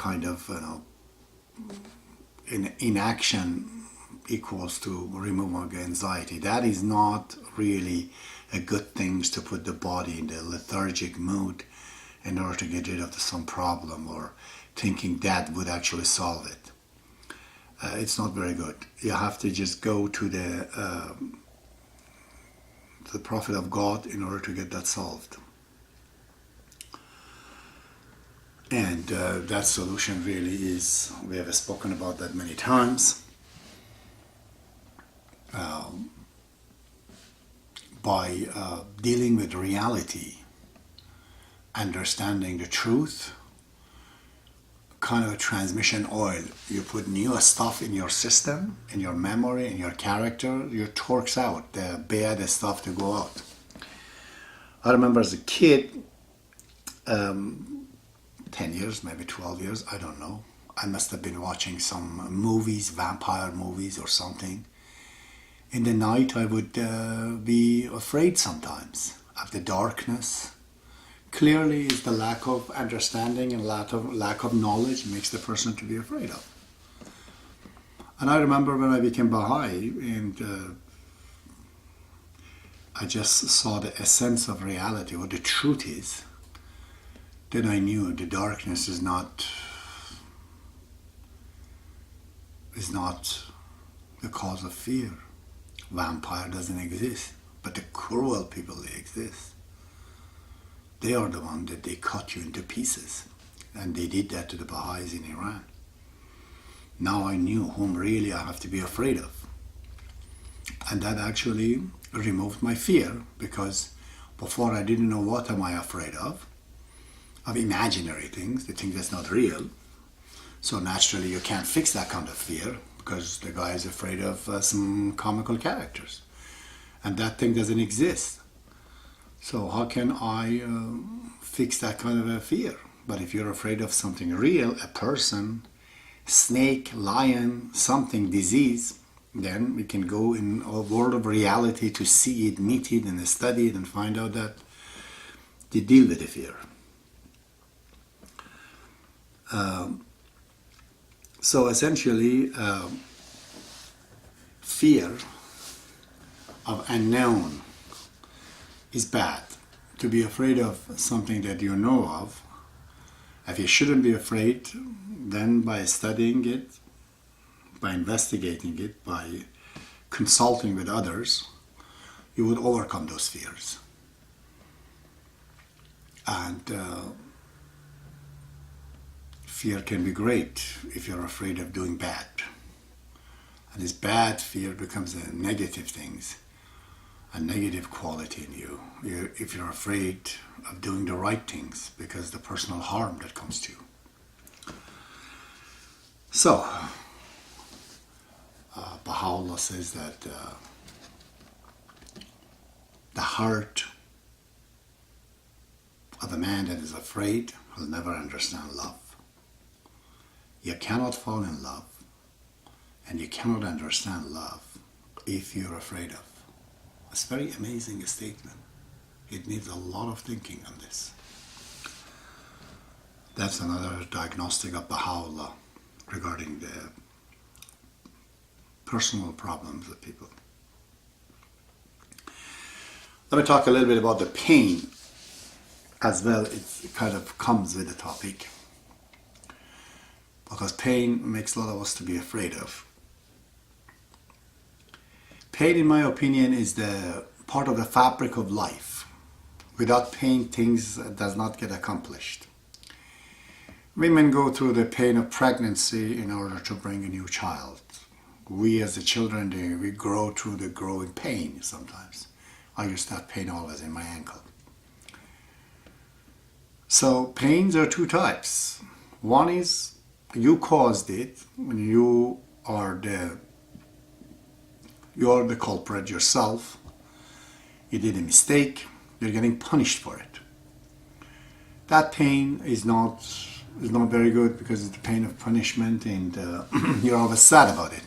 kind of, inaction equals to removing anxiety. That is not really a good thing to put the body in the lethargic mood in order to get rid of some problem or thinking that would actually solve it. It's not very good. You have to just go to the prophet of God in order to get that solved. And that solution really is, we have spoken about that many times, by dealing with reality, understanding the truth, kind of a transmission oil. You put new stuff in your system, in your memory, in your character, you torques out the bad stuff to go out. I remember as a kid, 10 years, maybe 12 years, I don't know. I must have been watching some movies, vampire movies or something. In the night I would be afraid sometimes of the darkness. Clearly it's the lack of understanding and lack of knowledge makes the person to be afraid of. And I remember when I became Baha'i and I just saw the essence of reality, what the truth is, then I knew the darkness is not the cause of fear. Vampire doesn't exist, but the cruel people, they exist. They are the one that they cut you into pieces, and they did that to the Baha'is in Iran. Now I knew whom really I have to be afraid of, and that actually removed my fear, because before I didn't know what am I afraid of imaginary things, the thing that's not real. So naturally you can't fix that kind of fear because the guy is afraid of some comical characters, and that thing doesn't exist. So how can I fix that kind of a fear? But if you're afraid of something real, a person, snake, lion, something, disease, then we can go in a world of reality to see it, meet it, and study it, and find out that they deal with the fear. So essentially, fear of unknown is bad. To be afraid of something that you know of, if you shouldn't be afraid, then by studying it, by investigating it, by consulting with others, you would overcome those fears. And fear can be great if you're afraid of doing bad. And this bad fear becomes a negative things, a negative quality in you. If you're afraid of doing the right things because the personal harm that comes to you. So, Baha'u'llah says that the heart of a man that is afraid will never understand love. You cannot fall in love, and you cannot understand love if you're afraid of. It's a very amazing statement. It needs a lot of thinking on this. That's another diagnostic of Baha'u'llah regarding the personal problems of people. Let me talk a little bit about the pain as well. It kind of comes with the topic, because pain makes a lot of us to be afraid of. Pain, in my opinion, is the part of the fabric of life. Without pain, things does not get accomplished. Women go through the pain of pregnancy in order to bring a new child. We as the children, we grow through the growing pain sometimes. I used to have pain always in my ankle. So pains are two types. One is you caused it, when you are the culprit yourself. You did a mistake, you're getting punished for it. That pain is not very good, because it's the pain of punishment, and you're always sad about it.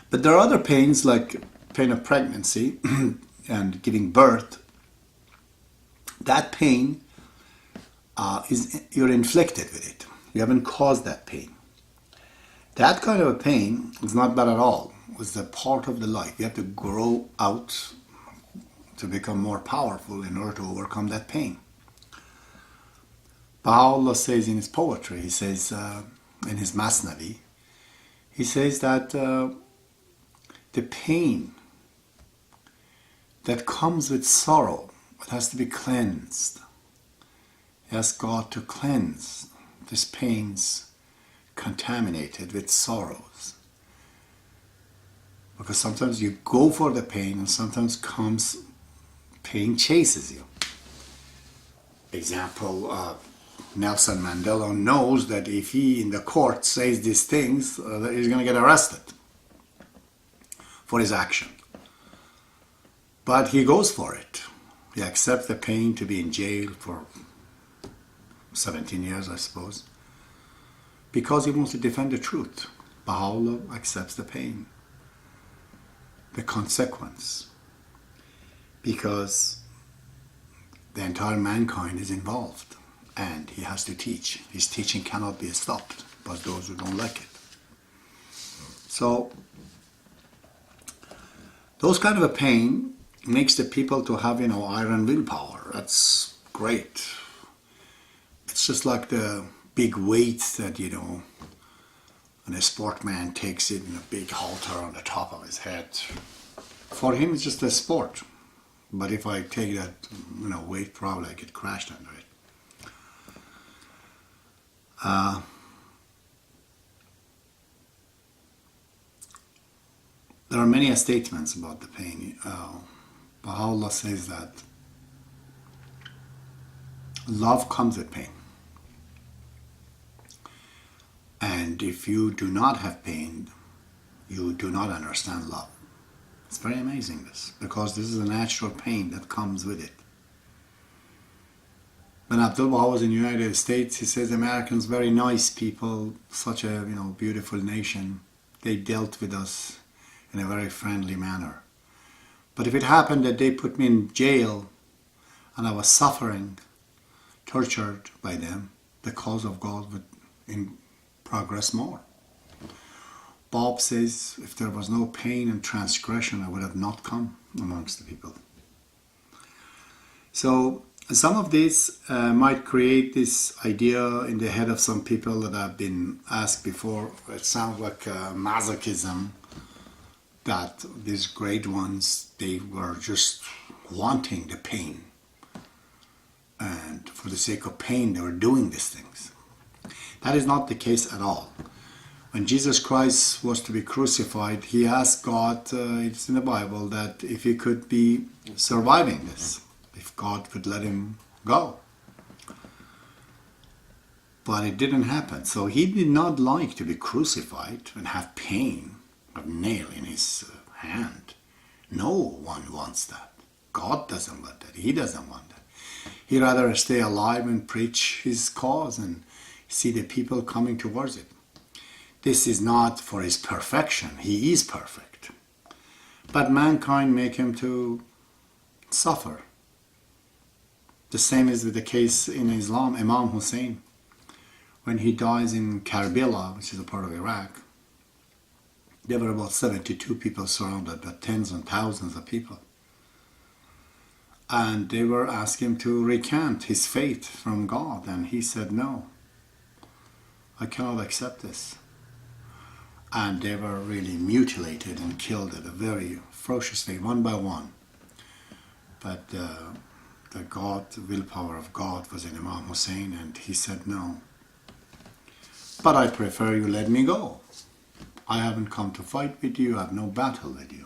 But there are other pains, like pain of pregnancy and giving birth. That pain you're inflicted with it. You haven't caused that pain. That kind of a pain is not bad at all. It's a part of the life. You have to grow out to become more powerful in order to overcome that pain. Baha'i says in his poetry, he says in his Masnavi, he says that the pain that comes with sorrow, it has to be cleansed. He asks God to cleanse these pains contaminated with sorrows. Because sometimes you go for the pain and sometimes pain chases you. Example, Nelson Mandela knows that if he in the court says these things, that he's going to get arrested for his action. But he goes for it. He accepts the pain to be in jail for 17 years, I suppose, because he wants to defend the truth. Baha'u'llah accepts the pain, the consequence, because the entire mankind is involved and he has to teach. His teaching cannot be stopped by those who don't like it. So those kind of a pain makes the people to have, iron willpower. That's great. It's just like the big weights that, when a sportman takes it in a big halter on the top of his head. For him, it's just a sport. But if I take that, weight, probably I get crashed under it. There are many statements about the pain. Baha'u'llah says that love comes with pain. And if you do not have pain, you do not understand love. It's very amazing this, because this is a natural pain that comes with it. When Abdul Baha was in the United States, he says Americans, very nice people, such a beautiful nation. They dealt with us in a very friendly manner. But if it happened that they put me in jail and I was suffering, tortured by them, the cause of God would progress more. Bob says, if there was no pain and transgression, I would have not come amongst the people. So some of this might create this idea in the head of some people that have been asked before. It sounds like masochism, that these great ones, they were just wanting the pain. And for the sake of pain, they were doing these things. That is not the case at all. When Jesus Christ was to be crucified, he asked God, it's in the Bible, that if he could be surviving this, if God would let him go. But it didn't happen. So he did not like to be crucified and have pain, a nail in his hand. No one wants that. God doesn't want that. He doesn't want that. He'd rather stay alive and preach his cause and see the people coming towards it. This is not for his perfection. He is perfect. But mankind make him to suffer. The same is with the case in Islam. Imam Hussein, when he dies in Karbala, which is a part of Iraq, there were about 72 people surrounded by tens and thousands of people. And they were asking him to recant his faith from God. And he said, no, I cannot accept this. And they were really mutilated and killed at a very ferocious way, one by one. But the willpower of God was in Imam Hussein, and he said, no. But I prefer you let me go. I haven't come to fight with you, I have no battle with you.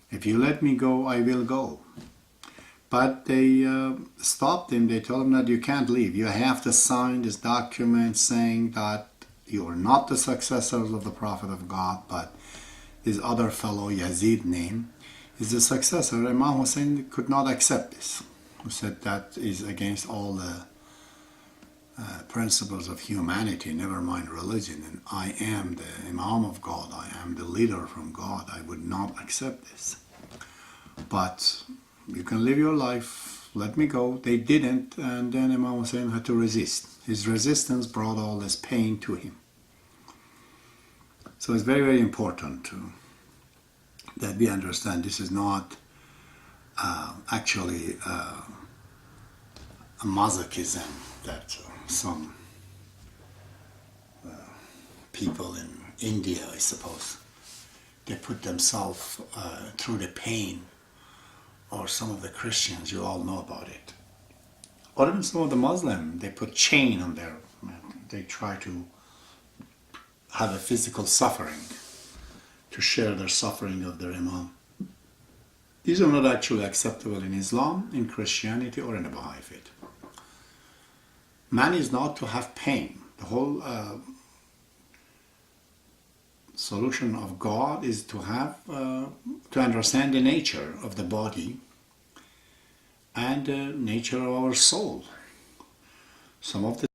If you let me go, I will go. But they stopped him. They told him that you can't leave. You have to sign this document saying that you are not the successors of the Prophet of God, but this other fellow, Yazid name, is the successor. Imam Hussein could not accept this. He said that is against all the principles of humanity, never mind religion, and I am the Imam of God, I am the leader from God, I would not accept this. But you can live your life let me go. They didn't, and then Imam Hussein had to resist. His resistance brought all this pain to him. So it's very, very important that we understand this is not actually a masochism that some people in India, I suppose, they put themselves through the pain, or some of the Christians, you all know about it. Or even some of the Muslims, they put chain on their, they try to have a physical suffering, to share their suffering of their Imam. These are not actually acceptable in Islam, in Christianity, or in the Baha'i faith. Man is not to have pain. The whole solution of God is to have, to understand the nature of the body and the nature of our soul. Some of the